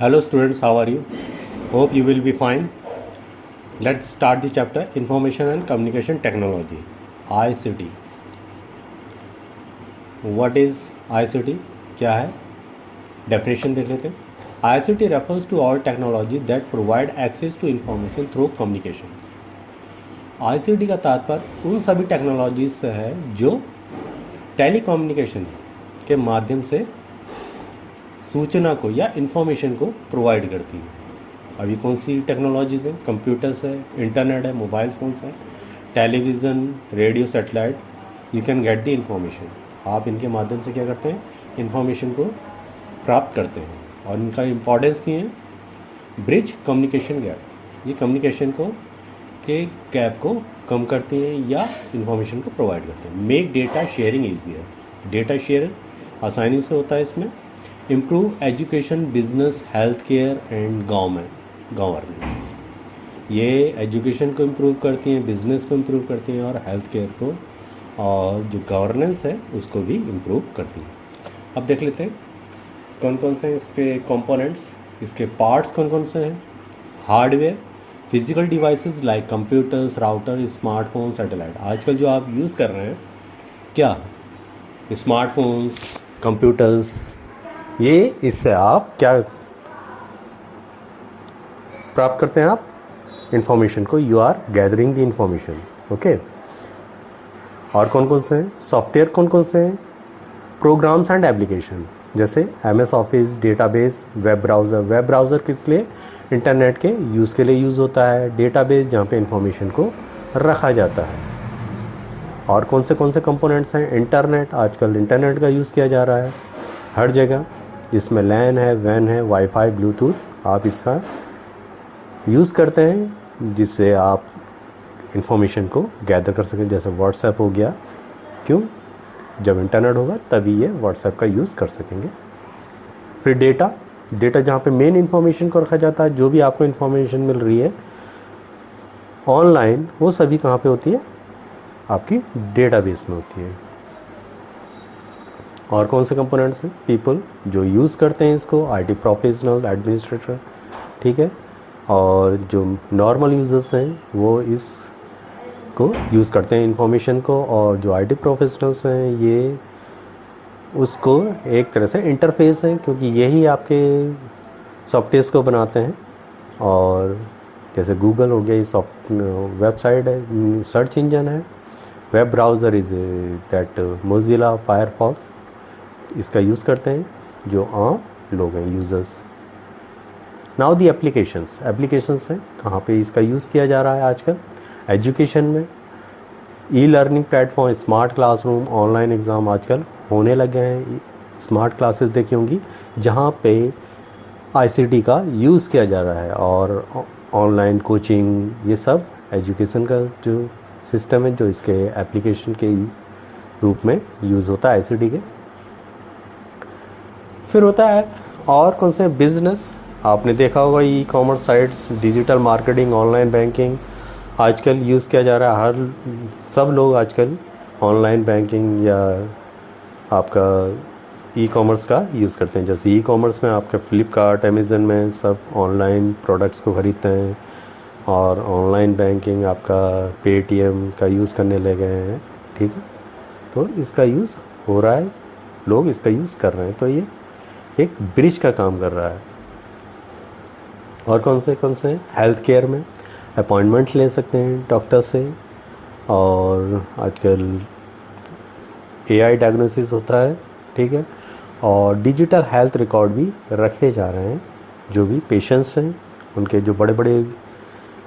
Hello students, how are you? Hope you will be fine. Let's start the chapter Information and Communication Technology, ICT. What is ICT? क्या है? Definition देख लेते हैं. ICT refers to all technology that provide access to information through communication. ICT का तात्पर्य उन सभी technologies से है जो टेलीकम्युनिकेशन के माध्यम से सूचना को या इन्फॉर्मेशन को प्रोवाइड करती है. अभी कौन सी टेक्नोलॉजीज़ हैं? कंप्यूटर्स है, इंटरनेट है, मोबाइल फ़ोन्स है, television, radio, satellite. You can get the information. आप इनके माध्यम से क्या करते हैं? इन्फॉर्मेशन को प्राप्त करते हैं. और इनका इम्पोर्टेंस की है ब्रिज कम्युनिकेशन गैप. ये कम्युनिकेशन को के गैप को कम करती हैं या इन्फॉर्मेशन को प्रोवाइड करते हैं. Make data sharing easier. Data share आसानी से होता है इसमें. Improve education, business, health care and governance. ये एजुकेशन को इम्प्रूव करती हैं, बिजनेस को इम्प्रूव करती हैं और हेल्थ केयर को और जो गवर्नेंस है उसको भी इम्प्रूव करती हैं. अब देख लेते हैं कौन कौन से इस पे कंपोनेंट्स, इसके पार्ट्स कौन कौन से हैं. Hardware, physical devices like computers, router, smartphone, satellite. आजकल जो आप यूज़ कर रहे हैं क्या, स्मार्टफोन्स, कंप्यूटर्स, ये इससे आप क्या प्राप्त करते हैं? आप इंफॉर्मेशन को, you are gathering the information. Okay. और कौन कौन से हैं? सॉफ्टवेयर कौन कौन से हैं? प्रोग्राम्स एंड एप्लीकेशन जैसे MS office, database, web browser. Web browser किस लिए? इंटरनेट के यूज़ के लिए यूज़ होता है. डेटाबेस जहाँ पे इंफॉर्मेशन को रखा जाता है. और कौन से कंपोनेंट्स हैं? इंटरनेट. आजकल इंटरनेट का यूज़ किया जा रहा है हर जगह, जिसमें लैन है, वैन है, वाईफाई, ब्लूटूथ. आप इसका यूज़ करते हैं जिससे आप इंफॉर्मेशन को गैदर कर सकें. जैसे व्हाट्सएप हो गया. क्यों? जब इंटरनेट होगा तभी ये व्हाट्सएप का यूज़ कर सकेंगे. फिर डेटा जहाँ पे मेन इंफॉर्मेशन को रखा जाता है. जो भी आपको इंफॉर्मेशन मिल रही है ऑनलाइन, वो सभी कहाँ पे होती है? आपकी डेटाबेस में होती है. और कौन से कंपोनेंट्स हैं? पीपल जो यूज़ करते हैं इसको, IT प्रोफेशनल, एडमिनिस्ट्रेटर. ठीक है. और जो नॉर्मल यूज़र्स हैं वो इसको यूज़ करते हैं इंफॉर्मेशन को. और जो IT प्रोफेशनल्स हैं ये उसको एक तरह से इंटरफेस हैं, क्योंकि यही आपके सॉफ्टवेयर्स को बनाते हैं. और जैसे गूगल हो गया, ये वेबसाइट है, सर्च इंजन है. Web browser is that Mozilla Firefox. इसका यूज़ करते हैं जो आम लोग हैं, यूज़र्स. नाउ दी एप्लीकेशंस हैं कहाँ पे इसका यूज़ किया जा रहा है आजकल? एजुकेशन में. E learning platform, smart classroom, online exam आजकल होने लगे हैं. स्मार्ट क्लासेस देखी होंगी जहाँ पे ICT का यूज़ किया जा रहा है. और ऑनलाइन कोचिंग, ये सब एजुकेशन का जो सिस्टम है जो इसके एप्लीकेशन के रूप में यूज़ होता है ICT के. फिर होता है और कौन से? बिज़नेस. आपने देखा होगा e-commerce sites, digital marketing, online banking आजकल यूज़ किया जा रहा है. सब लोग आजकल ऑनलाइन बैंकिंग या आपका ई-कॉमर्स का यूज़ करते हैं. जैसे ई-कॉमर्स में आपका फ्लिपकार्ट, अमेज़न में सब ऑनलाइन प्रोडक्ट्स को ख़रीदते हैं. और ऑनलाइन बैंकिंग आपका पेटीएम का यूज़ करने लगे हैं. ठीक है. तो इसका यूज़ हो रहा है, लोग इसका यूज़ कर रहे हैं. तो ये एक ब्रिज का काम कर रहा है. और कौन से? हेल्थ केयर में अपॉइंटमेंट ले सकते हैं डॉक्टर से. और आजकल AI डायग्नोसिस होता है. ठीक है. और डिजिटल हेल्थ रिकॉर्ड भी रखे जा रहे हैं. जो भी पेशेंट्स हैं उनके, जो बड़े बड़े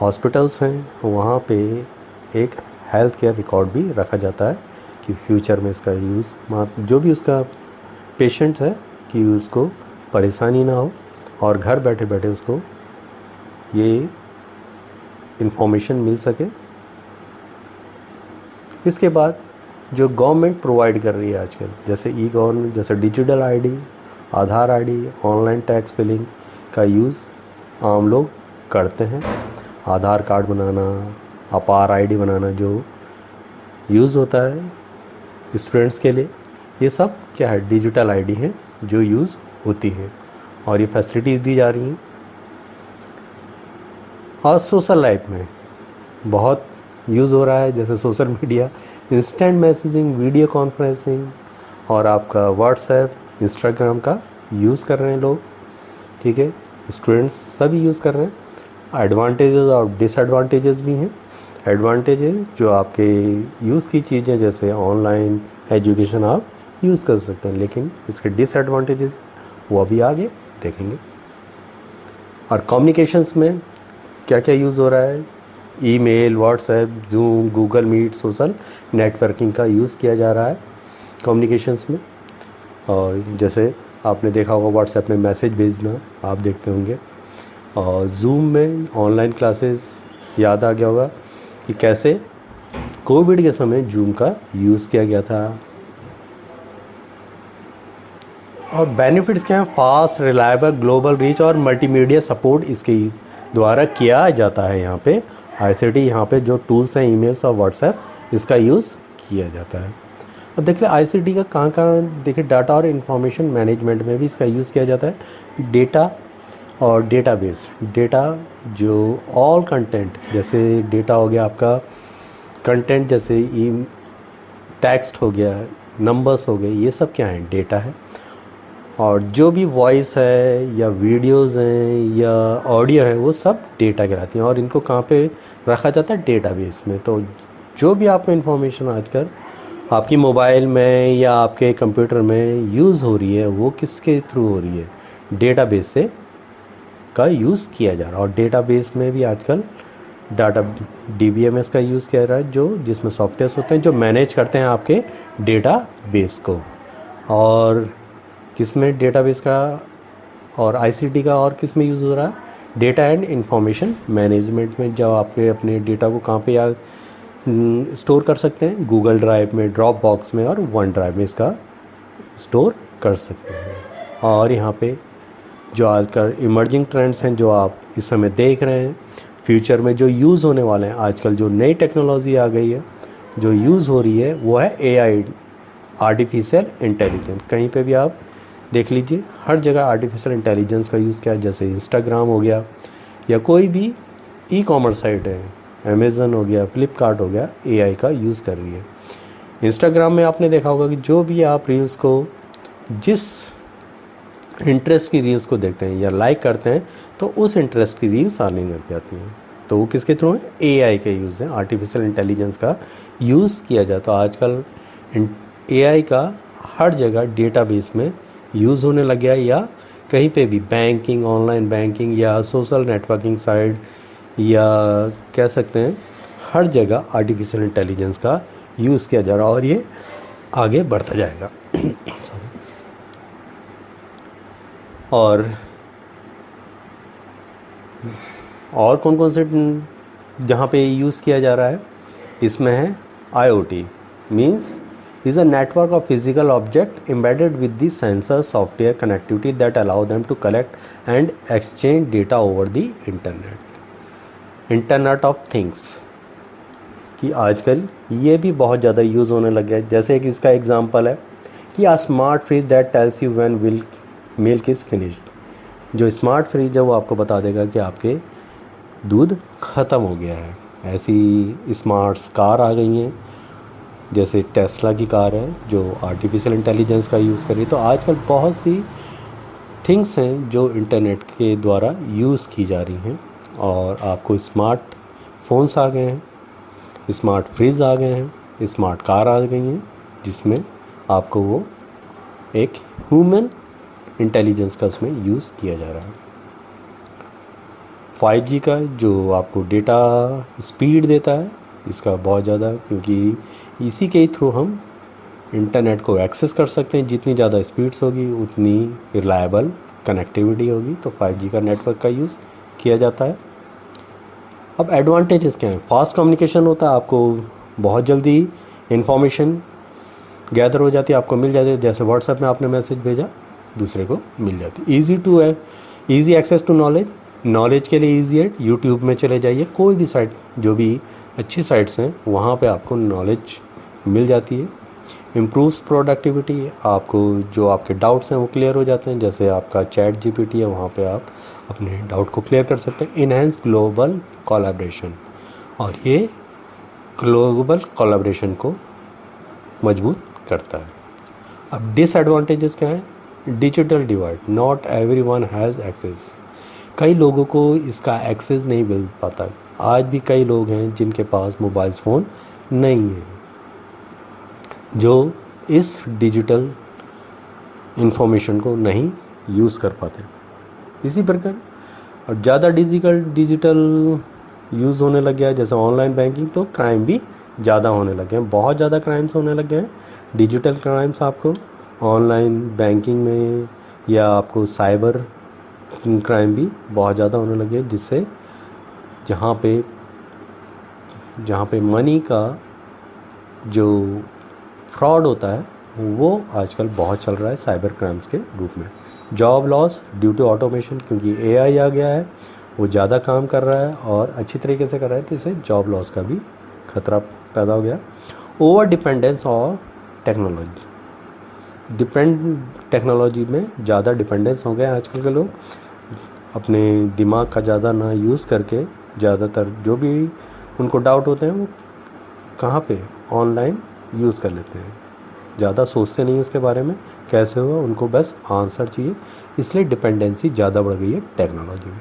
हॉस्पिटल्स हैं वहाँ पे एक हेल्थ केयर रिकॉर्ड भी रखा जाता है कि फ्यूचर में इसका यूज़, जो भी उसका पेशेंट है, कि उसको परेशानी ना हो और घर बैठे बैठे उसको ये इंफॉर्मेशन मिल सके. इसके बाद जो गवर्नमेंट प्रोवाइड कर रही है आजकल, जैसे ई-गवर्नमेंट, जैसे डिजिटल ID, आधार ID, ऑनलाइन टैक्स फिलिंग का यूज़ आम लोग करते हैं. आधार कार्ड बनाना, अपार ID बनाना जो यूज़ होता है स्टूडेंट्स के लिए, ये सब क्या है? डिजिटल ID है जो यूज़ होती है. और ये फैसिलिटीज़ दी जा रही हैं। और सोशल लाइफ में बहुत यूज़ हो रहा है, जैसे social media, instant messaging, video conferencing, और आपका व्हाट्सएप, इंस्टाग्राम का यूज़ कर रहे हैं लोग, ठीक है, स्टूडेंट्स सभी यूज़ कर रहे हैं। एडवांटेजेस और डिसएडवांटेजेस भी हैं। एडवांटेजेस जो आपके यूज़ की चीज़ें, जैसे ऑनलाइन एजुकेशन आप यूज़ कर सकते हैं, लेकिन इसके डिसएडवांटेजेस वो अभी आगे देखेंगे। और कम्युनिकेशंस में क्या क्या यूज़ हो रहा है, email, WhatsApp, Zoom, Google Meet, social networking का यूज़ किया जा रहा है कम्युनिकेशंस में। और जैसे आपने देखा होगा व्हाट्सएप में मैसेज भेजना आप देखते होंगे, और जूम में ऑनलाइन क्लासेस, याद आ गया होगा कि कैसे कोविड के समय जूम का यूज़ किया गया था। और बेनिफिट्स क्या हैं, फास्ट, रिलायबल, ग्लोबल रीच और मल्टीमीडिया सपोर्ट इसके द्वारा किया जाता है। यहाँ पे ICT, यहाँ पे जो टूल्स हैं, ईमेल्स और व्हाट्सएप, इसका यूज़ किया जाता है। अब देखिए ICT का कहाँ कहाँ, देखिए डाटा और इन्फॉर्मेशन मैनेजमेंट में भी इसका यूज़ किया जाता है। डेटा और डेटाबेस, डेटा जो ऑल कंटेंट, जैसे डेटा हो गया आपका कंटेंट, जैसे टेक्स्ट हो गया, नंबर्स हो गए, ये सब क्या है, डेटा है। और जो भी वॉइस है या वीडियोस हैं या ऑडियो है, वो सब डेटा कहलाती हैं। और इनको कहाँ पे रखा जाता है, डेटाबेस में। तो जो भी आपको इन्फॉर्मेशन आजकल आपकी मोबाइल में या आपके कंप्यूटर में यूज़ हो रही है, वो किसके थ्रू हो रही है, डेटाबेस से का यूज़ किया जा रहा है। और डेटाबेस में भी आजकल डाटा DBMS का यूज़ किया जा रहा है, जो जिसमें सॉफ्टवेयर्स होते हैं जो मैनेज करते हैं आपके डेटाबेस को। और किसमें डेटाबेस का और ICT का और किस में यूज़ हो रहा है, डेटा एंड इंफॉर्मेशन मैनेजमेंट में। जब आपके अपने डेटा को कहाँ पे या स्टोर कर सकते हैं, गूगल ड्राइव में, ड्रॉप बॉक्स में और वन ड्राइव में इसका स्टोर कर सकते हैं। और यहाँ पे जो आजकल इमर्जिंग ट्रेंड्स हैं जो आप इस समय देख रहे हैं, फ्यूचर में जो यूज़ होने वाले हैं, आजकल जो नई टेक्नोलॉजी आ गई है जो यूज़ हो रही है, वो है AI, आर्टिफिशियल इंटेलिजेंस। कहीं पे भी आप देख लीजिए, हर जगह आर्टिफिशियल इंटेलिजेंस का यूज़ किया है। जैसे इंस्टाग्राम हो गया या कोई भी ई-कॉमर्स साइट है, अमेज़न हो गया, फ्लिपकार्ट हो गया, AI का यूज़ कर रही है। इंस्टाग्राम में आपने देखा होगा कि जो भी आप रील्स को, जिस इंटरेस्ट की रील्स को देखते हैं या लाइक करते हैं, तो उस इंटरेस्ट की रील्स आने लग जाती हैं। तो वो किसके थ्रू है, AI के यूज़ है, आर्टिफिशियल इंटेलिजेंस का यूज़ किया जाता है। तो आजकल AI का हर जगह डेटाबेस में यूज़ होने लग गया है, या कहीं पे भी बैंकिंग, ऑनलाइन बैंकिंग या सोशल नेटवर्किंग साइट, या कह सकते हैं हर जगह आर्टिफिशियल इंटेलिजेंस का यूज़ किया जा रहा है, और ये आगे बढ़ता जाएगा। सॉरी। और कौन कौन से जहाँ पे यूज़ किया जा रहा है, इसमें है IoT, means is a network of physical object embedded with the sensor software connectivity that allow them to collect and exchange data over the internet of things। कि आजकल ये भी बहुत ज़्यादा यूज़ होने लग गया है। जैसे एक इसका एग्जांपल है कि a smart fridge that tells you when milk is finished. जो स्मार्ट फ्रिज है वो आपको बता देगा कि आपके दूध ख़त्म हो गया है। ऐसी स्मार्ट कार आ गई हैं, जैसे टेस्ला की कार है जो आर्टिफिशियल इंटेलिजेंस का यूज़ कर रही है। तो आजकल बहुत सी थिंग्स हैं जो इंटरनेट के द्वारा यूज़ की जा रही हैं। और आपको स्मार्ट फ़ोन्स आ गए हैं, स्मार्ट फ्रिज आ गए हैं, स्मार्ट कार आ गई हैं, जिसमें आपको वो एक ह्यूमन इंटेलिजेंस का उसमें यूज़ किया जा रहा है। 5G का जो आपको डेटा स्पीड देता है, इसका बहुत ज़्यादा, क्योंकि इसी के थ्रू हम इंटरनेट को एक्सेस कर सकते हैं। जितनी ज़्यादा स्पीड्स होगी उतनी रिलायबल कनेक्टिविटी होगी। तो 5G का नेटवर्क का यूज़ किया जाता है। अब एडवांटेजेस क्या हैं, फास्ट कम्युनिकेशन होता है, आपको बहुत जल्दी इन्फॉर्मेशन गैदर हो जाती है, आपको मिल जाती है। जैसे व्हाट्सएप में आपने मैसेज भेजा, दूसरे को मिल जाती है। ईज़ी एक्सेस टू नॉलेज के लिए ईजी है। यूट्यूब में चले जाइए, कोई भी साइट, जो भी अच्छी साइट्स हैं वहाँ पे आपको नॉलेज मिल जाती है। इम्प्रूव्स प्रोडक्टिविटी, आपको जो आपके डाउट्स हैं वो क्लियर हो जाते हैं, जैसे आपका चैट जीपीटी है वहाँ पे आप अपने डाउट को क्लियर कर सकते हैं। इनहेंस ग्लोबल कोलैबोरेशन, और ये ग्लोबल कोलैबोरेशन को मजबूत करता है। अब डिसएडवांटेजेस क्या हैं? Digital divide, not everyone has access, कई लोगों को इसका एक्सेस नहीं मिल पाता। आज भी कई लोग हैं जिनके पास मोबाइल फ़ोन नहीं है, जो इस डिजिटल इंफॉर्मेशन को नहीं यूज़ कर पाते। इसी प्रकार और ज़्यादा डिजिटल यूज़ होने लग गया है, जैसे ऑनलाइन बैंकिंग, तो क्राइम भी ज़्यादा होने लगे हैं, बहुत ज़्यादा क्राइम्स होने लग गए हैं। डिजिटल क्राइम्स आपको ऑनलाइन बैंकिंग में या आपको साइबर क्राइम भी बहुत ज़्यादा होने लगे, जिससे जहाँ पे मनी का जो फ्रॉड होता है वो आजकल बहुत चल रहा है साइबर क्राइम्स के रूप में। Job loss due to automation, क्योंकि एआई आ गया है, वो ज़्यादा काम कर रहा है और अच्छी तरीके से कर रहा है, तो इससे जॉब लॉस का भी खतरा पैदा हो गया। ओवर डिपेंडेंस और टेक्नोलॉजी में ज़्यादा डिपेंडेंस हो गए आजकल के लोग, अपने दिमाग का ज़्यादा ना यूज़ करके ज़्यादातर जो भी उनको डाउट होते हैं वो कहाँ पे ऑनलाइन यूज़ कर लेते हैं, ज़्यादा सोचते नहीं उसके बारे में कैसे हुआ, उनको बस आंसर चाहिए, इसलिए डिपेंडेंसी ज़्यादा बढ़ गई है टेक्नोलॉजी में।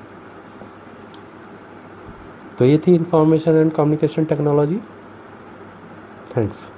तो ये थी information and communication technology. Thanks.